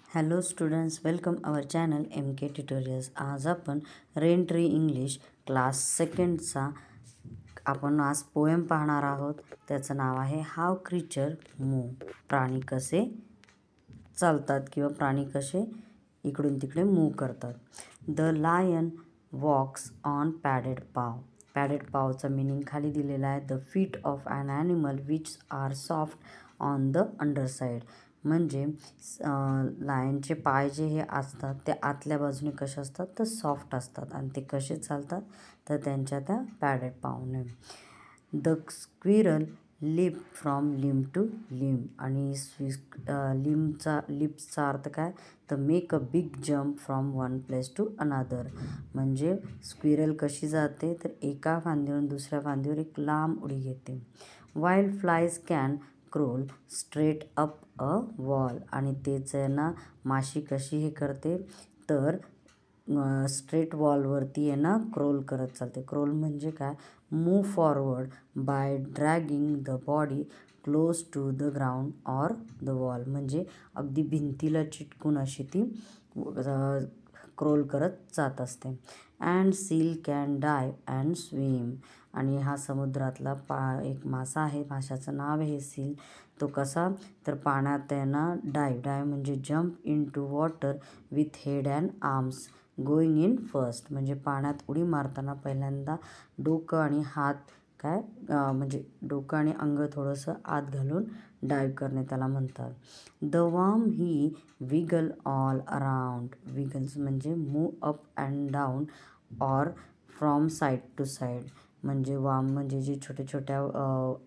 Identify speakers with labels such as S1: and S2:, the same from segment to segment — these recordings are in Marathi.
S1: हॅलो स्टुडंट्स, वेलकम आवर चॅनल MK ट्युटोरियल्स. आज आपण रेंट्री इंग्लिश क्लास सेकंडचा आपण आज पोएम पाहणार आहोत. त्याचं नाव आहे हाव क्रिचर मूव. प्राणी कसे चालतात किंवा प्राणी कसे इकडून तिकडे मूव करतात. The lion walks on padded paw. Padded पावचा मिनिंग खाली दिलेला आहे. The feet of an animal which are soft on the underside. म्हणजे लायनचे पाय जे हे असतात ते आतल्या बाजूने कसे असतात तर सॉफ्ट असतात आणि ते कसे चालतात तर त्यांच्या त्या पॅडेड पावने. The squirrel leap from limb to limb. आणि लिप्सचा अर्थ काय तर make a big jump from one place to another. म्हणजे स्क्विरल कशी जाते तर एका फांदीवरून दुसऱ्या फांदीवर एक लांब उडी घेते. Wild flies can crawl straight up a wall. आणि तेच आहे ना माशी कशी हे करते तर स्ट्रेट वॉलवरती आहे ना क्रोल करत चालते. क्रोल म्हणजे काय move forward by dragging the body close to the ground or the wall. म्हणजे अगदी भिंतीला चिटकून अशी ती क्रोल करत जात असते. And seal can dive and swim. आणि हा समुद्रातला एक मासा आहे. माशाचं नाव आहे सील. तो कसा तर पाण्यात आहे ना डायव्ह म्हणजे jump into water with head and arms going in first. म्हणजे पाण्यात उडी मारताना पहिल्यांदा डोकं आणि हात काय म्हणजे डोकं आणि अंग थोडंसं आत घालून डायव्ह करणे त्याला म्हणतात. The worm he wiggle all around. Wiggles म्हणजे move up and down or from side to side. म्हणजे वाम म्हणजे जे छोट्या छोट्या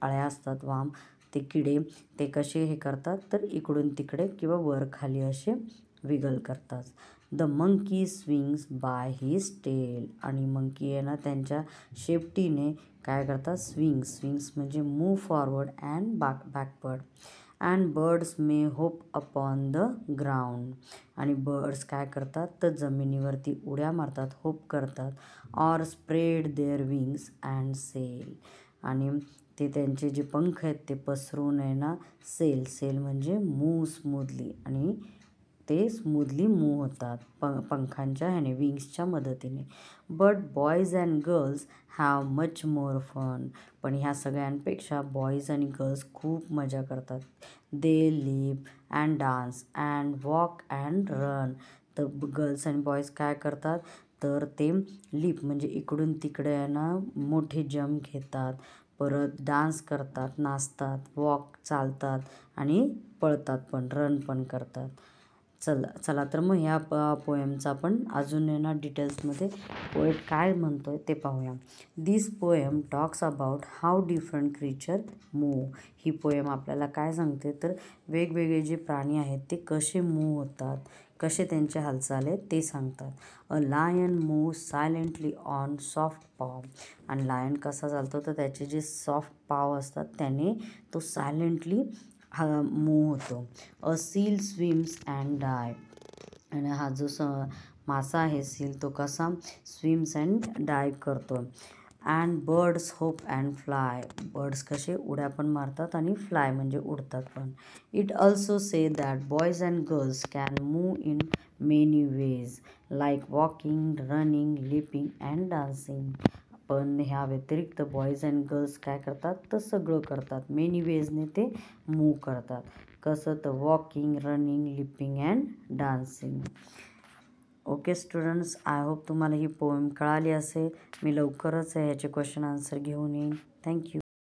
S1: अळ्या असतात वाम ते किडे ते कसे हे करतात तर इकडून तिकडे किंवा वर खाली असे विगल करतात. The monkey swings by his tail. आणि मंकी आहे ना त्यांच्या शेपटीने काय करतात स्विंग्स म्हणजे move forward and backward. And birds may hop upon the ground. आणि बर्ड्स काय करतात तर जमिनीवरती उड्या मारतात होप करतात. Or spread their wings and sail. आणि ते त्यांचे जे पंख आहेत ते पसरून आहे ना सेल म्हणजे मूव स्मूथली. आणि ते स्मूथली मूव होतात पंखांच्या ह्याने विंग्सच्या मदतीने. But boys and girls have much more fun. पण ह्या सगळ्यांपेक्षा बॉईज आणि गर्ल्स खूप मजा करतात. They live and dance and walk and run. तर गर्ल्स आणि बॉईज काय करतात तर ते लिप म्हणजे इकडून तिकडे आहे ना मोठे जम्प घेतात, परत डान्स करतात, नाचतात, वॉक चालतात आणि पळतात पण रन पण करतात. चला तर मग ह्या पोएमचा आपण अजून आहे ना डिटेल्समध्ये पोएट काय म्हणतोय ते पाहूया. This poem talks about how different creature move. ही पोएम आपल्याला काय सांगते तर वेगवेगळे जे प्राणी आहेत ते कसे मूव होतात, कसे त्यांचे हालचाल आहेत ते सांगतात. A lion move silently on soft paw. आणि लायन कसा चालतो तर त्याचे जे सॉफ्ट पाव असतात त्याने तो सायलेंटली मूव होतो. A seal swims and dive. आणि हा जो मासा आहे सील तो कसा स्विम्स अँड डायव्ह करतो. And birds hope and fly. Birds कसे उड्या पण मारतात आणि फ्लाय म्हणजे उडतात पण. It also say that boys and girls can move in many ways like walking, running, leaping and dancing. पण ह्या व्यतिरिक्त बॉईज अँड गर्ल्स काय करतात तर सगळं करतात. मेनी वेजने ते मूव करतात. कसं तर walking, running, leaping and dancing. Okay students, I hope तुम्हाला ही पोएम कळाली असेल. मी लवकरच ह्याचे क्वेश्चन आन्सर घेऊन येईन. थँक्यू.